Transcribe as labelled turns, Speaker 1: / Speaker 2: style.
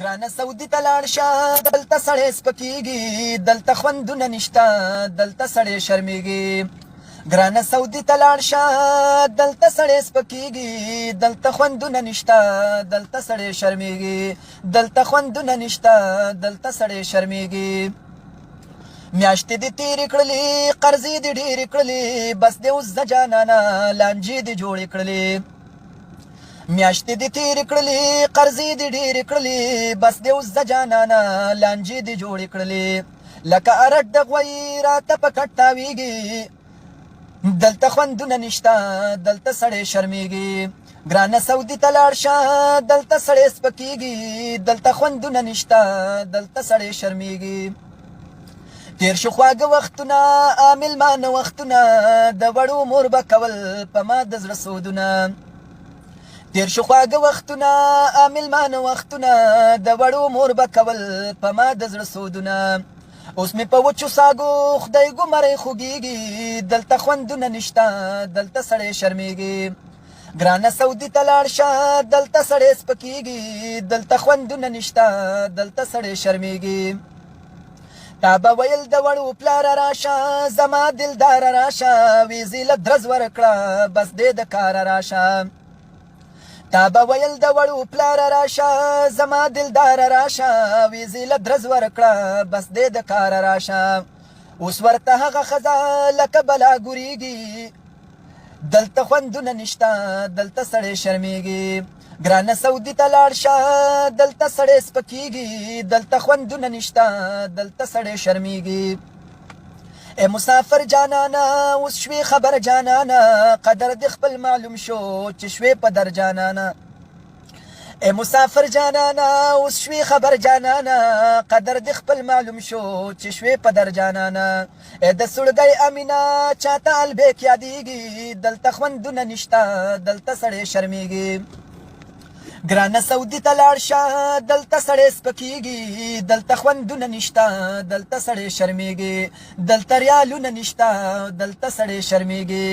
Speaker 1: ګرانه سعودي ته لاړ شه دلته سړی سپکېږي دلته خوندونه نشته دلته سړی شرمېږي ګرانه سعودي ته لاړ شه دلته سړی سپکېږي دلته خوندونه نشته دلته سړی شرمېږي دلته خوندونه نشته دلته سړی شرمېږي میاشتې دې تېرې کړلې قرضې دې ډېرې کړلې بس دې اوس زه جانانه لانجې دې جوړې کړلې میاشتې دې تېرې کړلې قرضې دې ډېرې کړلې بس دې اوس زه جانانه لانجې دې جوړې کړلې لکه ارټ د غوی راته په کټ تاویږي دلته خوندونه نشته دلته سړی شرمېږي ګرانه سعودي ته لاړ شه دلته سړی سپکېږي دلته خوندونه نشته دلته سړی شرمېږي تیر شو خواږه وختونه مېلمانه وختونه د وړو مور به کول په ما د زړه سودونه تیر شو خواږه وختونه مېلمانه وختونه د وړو مور به کول په ما د زړه سودونه اوس مې په وچو ساګو خدای ګمری خوږېږي دلته خوندونه نشته دلته سړی شرمېږي ګرانه سعودي ته لاړ شه دلته سړی سپکېږي دلته خوندونه نشته دلته سړی شرمېږي تا به ویل د وړو پلاره راشه زما دلداره راشه ویزې له درز ورکړه بس دې د کاره راشه تا به ویل د وړو پلاره راشه زما دلداره راشه ویزې له درز ورکړه بس دې د کاره راشه اوس ورته هغه ښځه لکه بلا ګورېږي دلته خوندونه نشته دلته سړی شرمېږي ګرانه سعودي ته لاړ شه دلته سړی سپکېږي دلته خوندونه نشته دلته سړی شرمېږي ای مسافر جانانه اوس شوې خبر جانانه قدر دې خپل معلوم شو چې شوې په در جانانه ای مسافر جانانه اوس شوې خبر جانانه قدر دې خپل معلوم شو چې شوې په در جانانه ای د سړګۍ امینه چاته البیک یادېږي دلته خوندونه نشته دلته سړی شرمېږي ګرانه سعودي ته لاړ شه دلته سړی سپکېږي دلته خوندونه نشته دلته سړی شرمېږي دلته ریالونه نشته دلته سړی شرمېږي